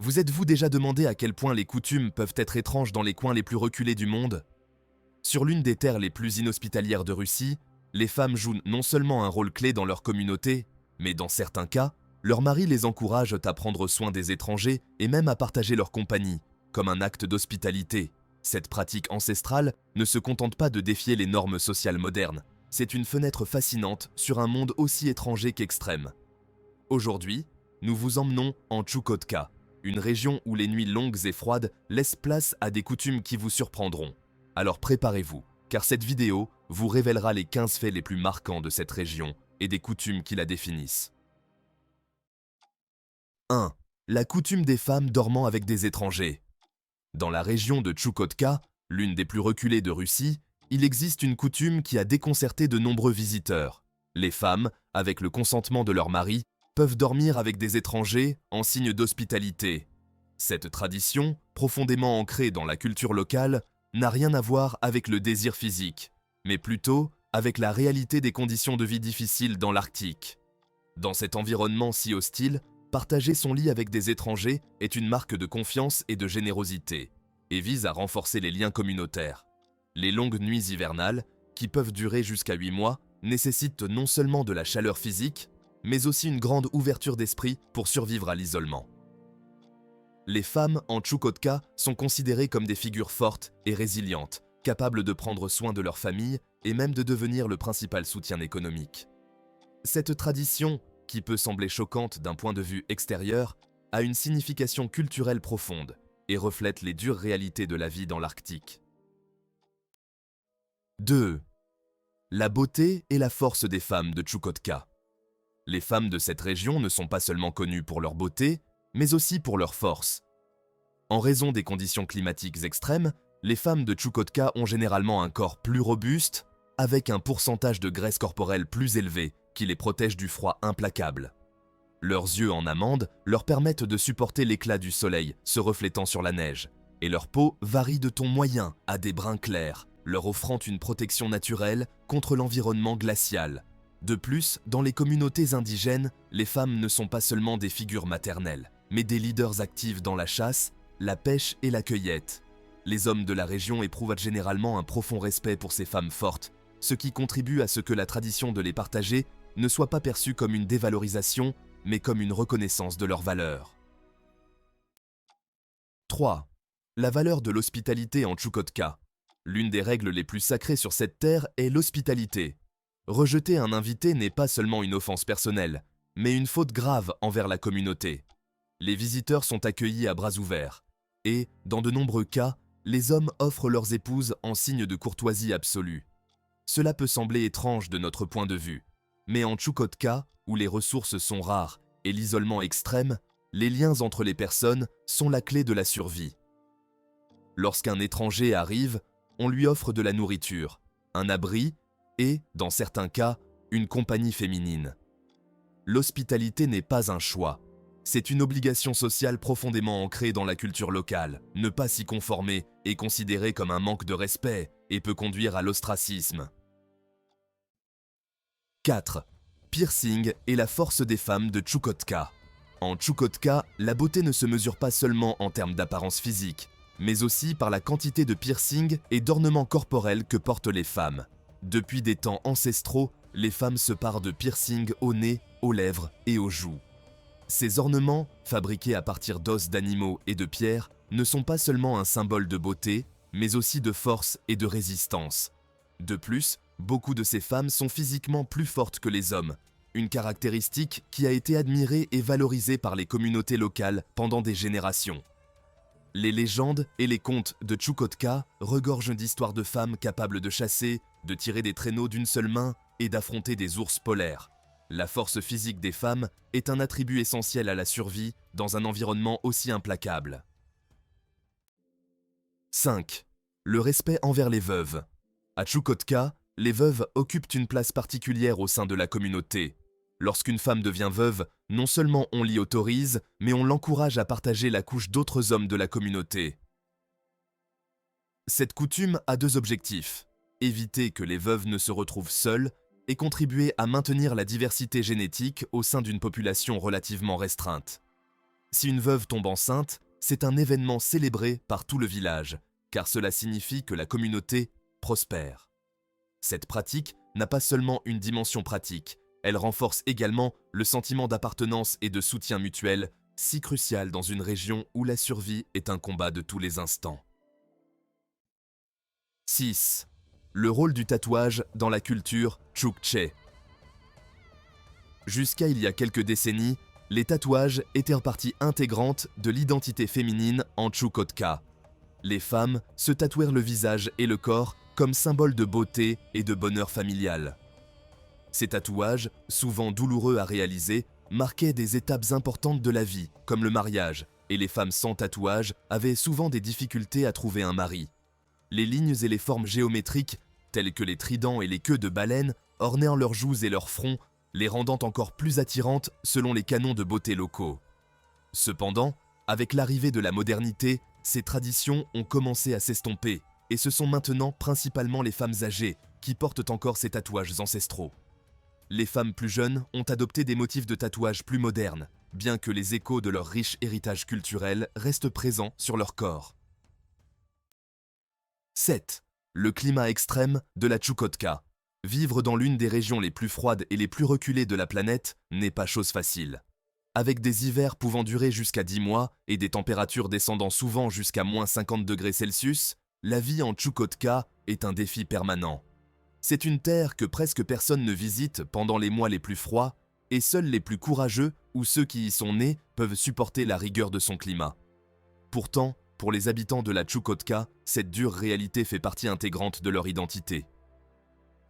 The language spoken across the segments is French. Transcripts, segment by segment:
Vous êtes-vous déjà demandé à quel point les coutumes peuvent être étranges dans les coins les plus reculés du monde? Sur l'une des terres les plus inhospitalières de Russie, les femmes jouent non seulement un rôle clé dans leur communauté, mais dans certains cas, leurs maris les encouragent à prendre soin des étrangers et même à partager leur compagnie, comme un acte d'hospitalité. Cette pratique ancestrale ne se contente pas de défier les normes sociales modernes, c'est une fenêtre fascinante sur un monde aussi étranger qu'extrême. Aujourd'hui, nous vous emmenons en Tchoukotka, une région où les nuits longues et froides laissent place à des coutumes qui vous surprendront. Alors préparez-vous, car cette vidéo vous révélera les 15 faits les plus marquants de cette région et des coutumes qui la définissent. 1. La coutume des femmes dormant avec des étrangers. Dans la région de Tchoukotka, l'une des plus reculées de Russie, il existe une coutume qui a déconcerté de nombreux visiteurs. Les femmes, avec le consentement de leur mari, peuvent dormir avec des étrangers en signe d'hospitalité. Cette tradition, profondément ancrée dans la culture locale, n'a rien à voir avec le désir physique, mais plutôt avec la réalité des conditions de vie difficiles dans l'Arctique. Dans cet environnement si hostile, partager son lit avec des étrangers est une marque de confiance et de générosité, et vise à renforcer les liens communautaires. Les longues nuits hivernales, qui peuvent durer jusqu'à 8 mois, nécessitent non seulement de la chaleur physique, mais aussi une grande ouverture d'esprit pour survivre à l'isolement. Les femmes en Tchoukotka sont considérées comme des figures fortes et résilientes, capables de prendre soin de leur famille et même de devenir le principal soutien économique. Cette tradition, qui peut sembler choquante d'un point de vue extérieur, a une signification culturelle profonde et reflète les dures réalités de la vie dans l'Arctique. 2. La beauté et la force des femmes de Tchoukotka. Les femmes de cette région ne sont pas seulement connues pour leur beauté, mais aussi pour leur force. En raison des conditions climatiques extrêmes, les femmes de Tchoukotka ont généralement un corps plus robuste, avec un pourcentage de graisse corporelle plus élevé qui les protège du froid implacable. Leurs yeux en amande leur permettent de supporter l'éclat du soleil se reflétant sur la neige, et leur peau varie de tons moyens à des bruns clairs, leur offrant une protection naturelle contre l'environnement glacial. De plus, dans les communautés indigènes, les femmes ne sont pas seulement des figures maternelles, mais des leaders actifs dans la chasse, la pêche et la cueillette. Les hommes de la région éprouvent généralement un profond respect pour ces femmes fortes, ce qui contribue à ce que la tradition de les partager ne soit pas perçue comme une dévalorisation, mais comme une reconnaissance de leur valeur. 3. La valeur de l'hospitalité en Tchoukotka. L'une des règles les plus sacrées sur cette terre est l'hospitalité. Rejeter un invité n'est pas seulement une offense personnelle, mais une faute grave envers la communauté. Les visiteurs sont accueillis à bras ouverts, et, dans de nombreux cas, les hommes offrent leurs épouses en signe de courtoisie absolue. Cela peut sembler étrange de notre point de vue, mais en Tchoukotka, où les ressources sont rares et l'isolement extrême, les liens entre les personnes sont la clé de la survie. Lorsqu'un étranger arrive, on lui offre de la nourriture, un abri et, dans certains cas, une compagnie féminine. L'hospitalité n'est pas un choix, c'est une obligation sociale profondément ancrée dans la culture locale. Ne pas s'y conformer est considéré comme un manque de respect et peut conduire à l'ostracisme. 4. Piercing et la force des femmes de Tchoukotka. En Tchoukotka, la beauté ne se mesure pas seulement en termes d'apparence physique, mais aussi par la quantité de piercings et d'ornements corporels que portent les femmes. Depuis des temps ancestraux, les femmes se parent de piercings au nez, aux lèvres et aux joues. Ces ornements, fabriqués à partir d'os d'animaux et de pierres, ne sont pas seulement un symbole de beauté, mais aussi de force et de résistance. De plus, beaucoup de ces femmes sont physiquement plus fortes que les hommes, une caractéristique qui a été admirée et valorisée par les communautés locales pendant des générations. Les légendes et les contes de Tchoukotka regorgent d'histoires de femmes capables de chasser, de tirer des traîneaux d'une seule main et d'affronter des ours polaires. La force physique des femmes est un attribut essentiel à la survie dans un environnement aussi implacable. 5. Le respect envers les veuves. À Tchoukotka, les veuves occupent une place particulière au sein de la communauté. Lorsqu'une femme devient veuve, non seulement on l'y autorise, mais on l'encourage à partager la couche d'autres hommes de la communauté. Cette coutume a deux objectifs: éviter que les veuves ne se retrouvent seules et contribuer à maintenir la diversité génétique au sein d'une population relativement restreinte. Si une veuve tombe enceinte, c'est un événement célébré par tout le village, car cela signifie que la communauté prospère. Cette pratique n'a pas seulement une dimension pratique, elle renforce également le sentiment d'appartenance et de soutien mutuel, si crucial dans une région où la survie est un combat de tous les instants. 6. Le rôle du tatouage dans la culture Chukche. Jusqu'à il y a quelques décennies, les tatouages étaient une partie intégrante de l'identité féminine en Chukotka. Les femmes se tatouèrent le visage et le corps comme symbole de beauté et de bonheur familial. Ces tatouages, souvent douloureux à réaliser, marquaient des étapes importantes de la vie, comme le mariage, et les femmes sans tatouage avaient souvent des difficultés à trouver un mari. Les lignes et les formes géométriques, telles que les tridents et les queues de baleine, ornaient leurs joues et leurs fronts, les rendant encore plus attirantes selon les canons de beauté locaux. Cependant, avec l'arrivée de la modernité, ces traditions ont commencé à s'estomper, et ce sont maintenant principalement les femmes âgées qui portent encore ces tatouages ancestraux. Les femmes plus jeunes ont adopté des motifs de tatouage plus modernes, bien que les échos de leur riche héritage culturel restent présents sur leur corps. 7. Le climat extrême de la Chukotka. Vivre dans l'une des régions les plus froides et les plus reculées de la planète n'est pas chose facile. Avec des hivers pouvant durer jusqu'à 10 mois et des températures descendant souvent jusqu'à -50°C, la vie en Chukotka est un défi permanent. C'est une terre que presque personne ne visite pendant les mois les plus froids, et seuls les plus courageux ou ceux qui y sont nés peuvent supporter la rigueur de son climat. Pourtant, pour les habitants de la Chukotka, cette dure réalité fait partie intégrante de leur identité.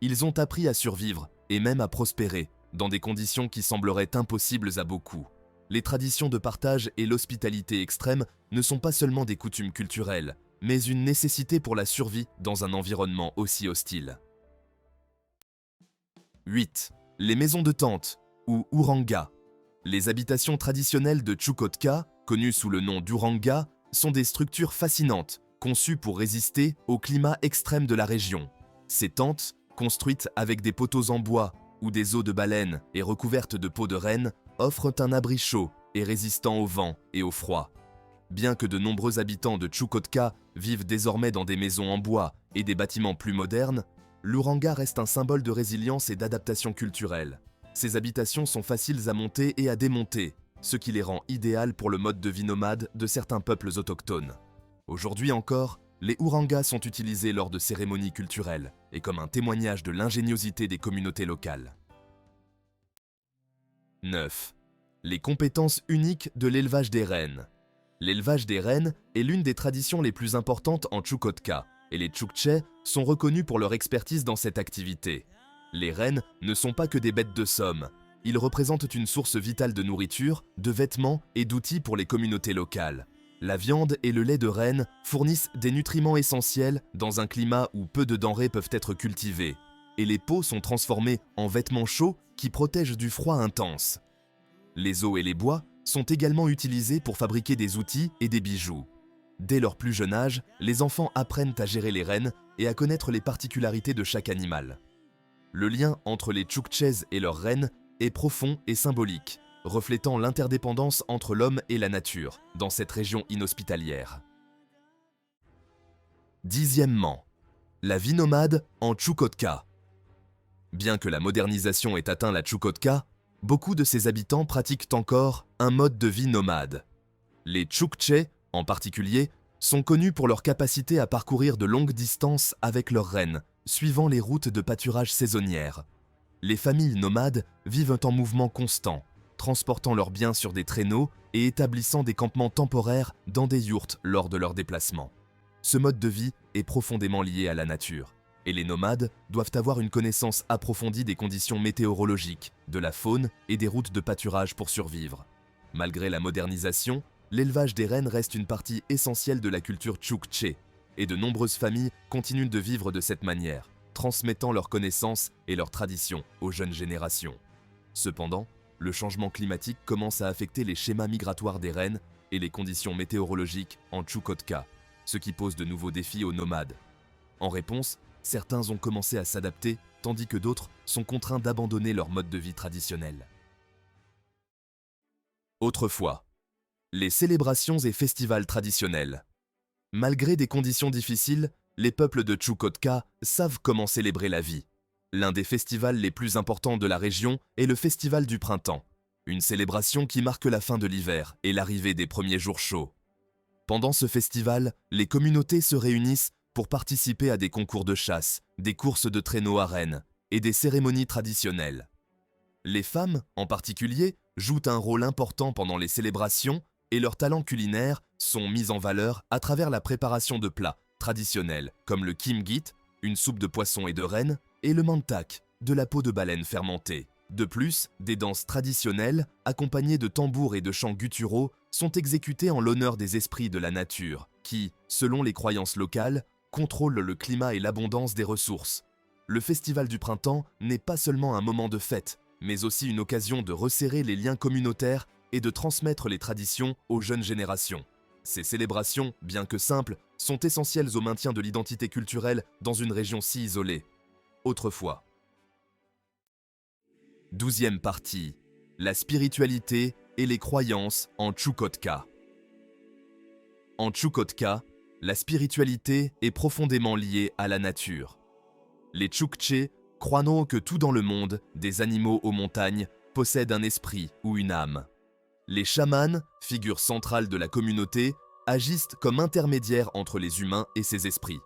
Ils ont appris à survivre, et même à prospérer, dans des conditions qui sembleraient impossibles à beaucoup. Les traditions de partage et l'hospitalité extrême ne sont pas seulement des coutumes culturelles, mais une nécessité pour la survie dans un environnement aussi hostile. 8. Les maisons de tente, ou uranga. Les habitations traditionnelles de Chukotka, connues sous le nom d'uranga, sont des structures fascinantes, conçues pour résister au climat extrême de la région. Ces tentes, construites avec des poteaux en bois ou des os de baleine et recouvertes de peau de renne, offrent un abri chaud et résistant au vent et au froid. Bien que de nombreux habitants de Chukotka vivent désormais dans des maisons en bois et des bâtiments plus modernes, l'uranga reste un symbole de résilience et d'adaptation culturelle. Ces habitations sont faciles à monter et à démonter, ce qui les rend idéales pour le mode de vie nomade de certains peuples autochtones. Aujourd'hui encore, les urangas sont utilisés lors de cérémonies culturelles et comme un témoignage de l'ingéniosité des communautés locales. 9. Les compétences uniques de l'élevage des rennes. L'élevage des rennes est l'une des traditions les plus importantes en Chukotka, et les Chukche sont reconnus pour leur expertise dans cette activité. Les rennes ne sont pas que des bêtes de somme, ils représentent une source vitale de nourriture, de vêtements et d'outils pour les communautés locales. La viande et le lait de renne fournissent des nutriments essentiels dans un climat où peu de denrées peuvent être cultivées, et les peaux sont transformées en vêtements chauds qui protègent du froid intense. Les os et les bois sont également utilisés pour fabriquer des outils et des bijoux. Dès leur plus jeune âge, les enfants apprennent à gérer les rennes et à connaître les particularités de chaque animal. Le lien entre les Chukches et leurs rennes est profond et symbolique, reflétant l'interdépendance entre l'homme et la nature dans cette région inhospitalière. 10. La vie nomade en Chukotka. Bien que la modernisation ait atteint la Chukotka, beaucoup de ses habitants pratiquent encore un mode de vie nomade. Les Chukche, en particulier, sont connus pour leur capacité à parcourir de longues distances avec leurs rennes, suivant les routes de pâturage saisonnières. Les familles nomades vivent en mouvement constant, transportant leurs biens sur des traîneaux et établissant des campements temporaires dans des yourtes lors de leurs déplacements. Ce mode de vie est profondément lié à la nature, et les nomades doivent avoir une connaissance approfondie des conditions météorologiques, de la faune et des routes de pâturage pour survivre. Malgré la modernisation, l'élevage des rennes reste une partie essentielle de la culture Chukche, et de nombreuses familles continuent de vivre de cette manière, transmettant leurs connaissances et leurs traditions aux jeunes générations. Cependant, le changement climatique commence à affecter les schémas migratoires des rennes et les conditions météorologiques en Chukotka, ce qui pose de nouveaux défis aux nomades. En réponse, certains ont commencé à s'adapter, tandis que d'autres sont contraints d'abandonner leur mode de vie traditionnel. Autrefois. Les célébrations et festivals traditionnels. Malgré des conditions difficiles, les peuples de Chukotka savent comment célébrer la vie. L'un des festivals les plus importants de la région est le Festival du Printemps, une célébration qui marque la fin de l'hiver et l'arrivée des premiers jours chauds. Pendant ce festival, les communautés se réunissent pour participer à des concours de chasse, des courses de traîneaux à rennes et des cérémonies traditionnelles. Les femmes, en particulier, jouent un rôle important pendant les célébrations et leurs talents culinaires sont mis en valeur à travers la préparation de plats traditionnels comme le kimgit, une soupe de poisson et de rennes, et le mantak, de la peau de baleine fermentée. De plus, des danses traditionnelles, accompagnées de tambours et de chants gutturaux, sont exécutées en l'honneur des esprits de la nature, qui, selon les croyances locales, contrôlent le climat et l'abondance des ressources. Le Festival du Printemps n'est pas seulement un moment de fête, mais aussi une occasion de resserrer les liens communautaires et de transmettre les traditions aux jeunes générations. Ces célébrations, bien que simples, sont essentielles au maintien de l'identité culturelle dans une région si isolée. Autrefois. 12e partie. La spiritualité et les croyances en Chukotka. En Chukotka, la spiritualité est profondément liée à la nature. Les Chukche croient donc que tout dans le monde, des animaux aux montagnes, possède un esprit ou une âme. Les chamans, figures centrales de la communauté, agissent comme intermédiaires entre les humains et ces esprits.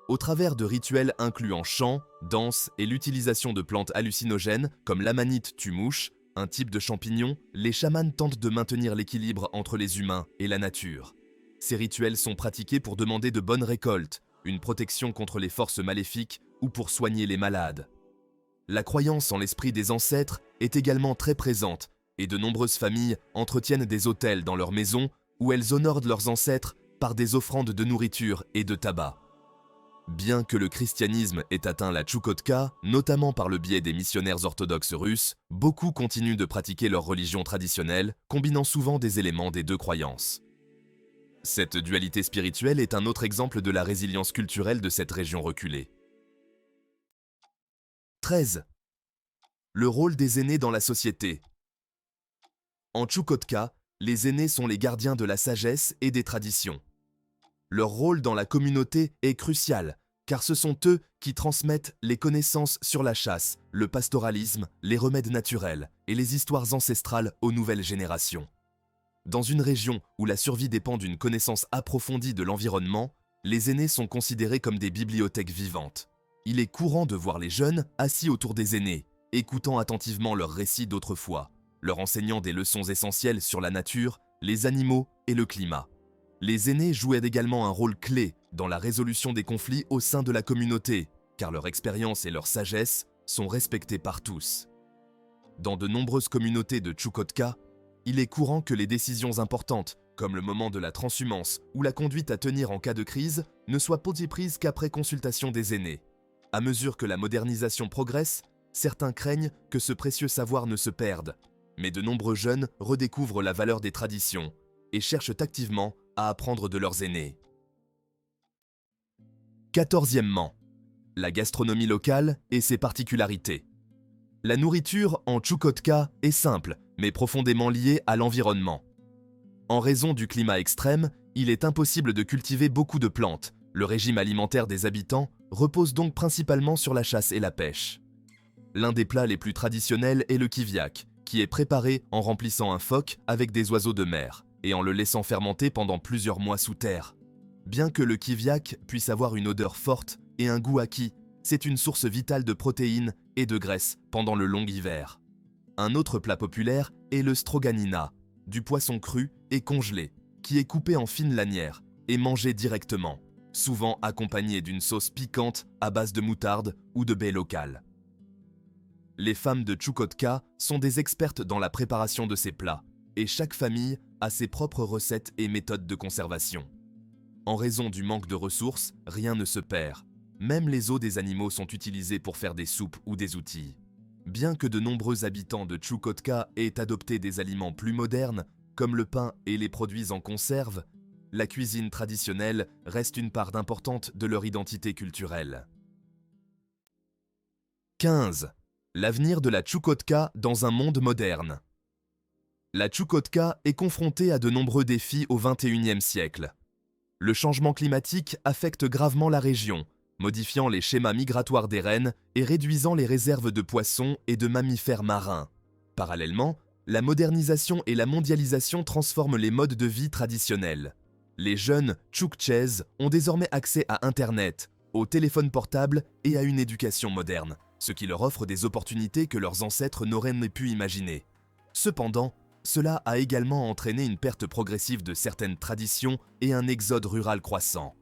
Au travers de rituels incluant chants, danses et l'utilisation de plantes hallucinogènes comme l'amanite tumouche, un type de champignon, les chamans tentent de maintenir l'équilibre entre les humains et la nature. Ces rituels sont pratiqués pour demander de bonnes récoltes, une protection contre les forces maléfiques ou pour soigner les malades. La croyance en l'esprit des ancêtres est également très présente et de nombreuses familles entretiennent des autels dans leurs maisons où elles honorent leurs ancêtres par des offrandes de nourriture et de tabac. Bien que le christianisme ait atteint la Chukotka, notamment par le biais des missionnaires orthodoxes russes, beaucoup continuent de pratiquer leur religion traditionnelle, combinant souvent des éléments des deux croyances. Cette dualité spirituelle est un autre exemple de la résilience culturelle de cette région reculée. 13. Le rôle des aînés dans la société. En Chukotka, les aînés sont les gardiens de la sagesse et des traditions. Leur rôle dans la communauté est crucial, car ce sont eux qui transmettent les connaissances sur la chasse, le pastoralisme, les remèdes naturels et les histoires ancestrales aux nouvelles générations. Dans une région où la survie dépend d'une connaissance approfondie de l'environnement, les aînés sont considérés comme des bibliothèques vivantes. Il est courant de voir les jeunes assis autour des aînés, écoutant attentivement leurs récits d'autrefois, leur enseignant des leçons essentielles sur la nature, les animaux et le climat. Les aînés jouaient également un rôle clé dans la résolution des conflits au sein de la communauté, car leur expérience et leur sagesse sont respectées par tous. Dans de nombreuses communautés de Chukotka, il est courant que les décisions importantes, comme le moment de la transhumance ou la conduite à tenir en cas de crise, ne soient prises qu'après consultation des aînés. À mesure que la modernisation progresse, certains craignent que ce précieux savoir ne se perde, mais de nombreux jeunes redécouvrent la valeur des traditions et cherchent activement à apprendre de leurs aînés. 14e. La gastronomie locale et ses particularités. La nourriture en Chukotka est simple, mais profondément liée à l'environnement. En raison du climat extrême, il est impossible de cultiver beaucoup de plantes. Le régime alimentaire des habitants repose donc principalement sur la chasse et la pêche. L'un des plats les plus traditionnels est le kiviak, qui est préparé en remplissant un phoque avec des oiseaux de mer et en le laissant fermenter pendant plusieurs mois sous terre. Bien que le kiviak puisse avoir une odeur forte et un goût acquis, c'est une source vitale de protéines et de graisse pendant le long hiver. Un autre plat populaire est le stroganina, du poisson cru et congelé, qui est coupé en fines lanières et mangé directement, souvent accompagné d'une sauce piquante à base de moutarde ou de baie locale. Les femmes de Chukotka sont des expertes dans la préparation de ces plats, et chaque famille a ses propres recettes et méthodes de conservation. En raison du manque de ressources, rien ne se perd. Même les os des animaux sont utilisés pour faire des soupes ou des outils. Bien que de nombreux habitants de Chukotka aient adopté des aliments plus modernes, comme le pain et les produits en conserve, la cuisine traditionnelle reste une part importante de leur identité culturelle. 15. L'avenir de la Chukotka dans un monde moderne. La Tchoukotka est confrontée à de nombreux défis au XXIe siècle. Le changement climatique affecte gravement la région, modifiant les schémas migratoires des rennes et réduisant les réserves de poissons et de mammifères marins. Parallèlement, la modernisation et la mondialisation transforment les modes de vie traditionnels. Les jeunes Tchouktsches ont désormais accès à Internet, au téléphone portable et à une éducation moderne, ce qui leur offre des opportunités que leurs ancêtres n'auraient jamais pu imaginer. Cependant, cela a également entraîné une perte progressive de certaines traditions et un exode rural croissant.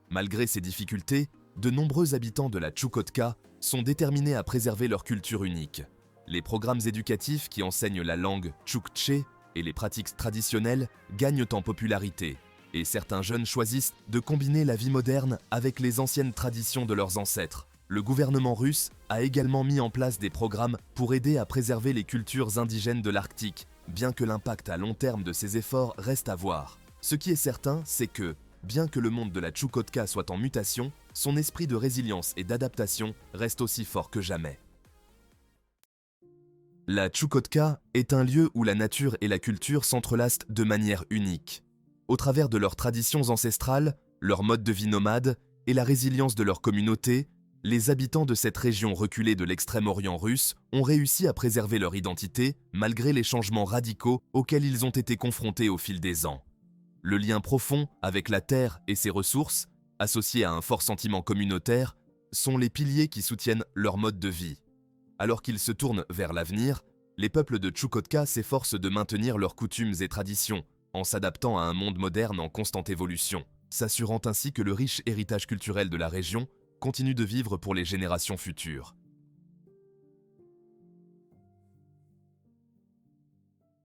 Malgré ces difficultés, de nombreux habitants de la Tchoukotka sont déterminés à préserver leur culture unique. Les programmes éducatifs qui enseignent la langue tchouktsché et les pratiques traditionnelles gagnent en popularité, et certains jeunes choisissent de combiner la vie moderne avec les anciennes traditions de leurs ancêtres. Le gouvernement russe a également mis en place des programmes pour aider à préserver les cultures indigènes de l'Arctique, bien que l'impact à long terme de ces efforts reste à voir. Ce qui est certain, c'est que, bien que le monde de la Tchoukotka soit en mutation, son esprit de résilience et d'adaptation reste aussi fort que jamais. La Tchoukotka est un lieu où la nature et la culture s'entrelacent de manière unique. Au travers de leurs traditions ancestrales, leur mode de vie nomade et la résilience de leur communauté, les habitants de cette région reculée de l'extrême-orient russe ont réussi à préserver leur identité malgré les changements radicaux auxquels ils ont été confrontés au fil des ans. Le lien profond avec la terre et ses ressources, associé à un fort sentiment communautaire, sont les piliers qui soutiennent leur mode de vie. Alors qu'ils se tournent vers l'avenir, les peuples de Tchoukotka s'efforcent de maintenir leurs coutumes et traditions, en s'adaptant à un monde moderne en constante évolution, s'assurant ainsi que le riche héritage culturel de la région continue de vivre pour les générations futures.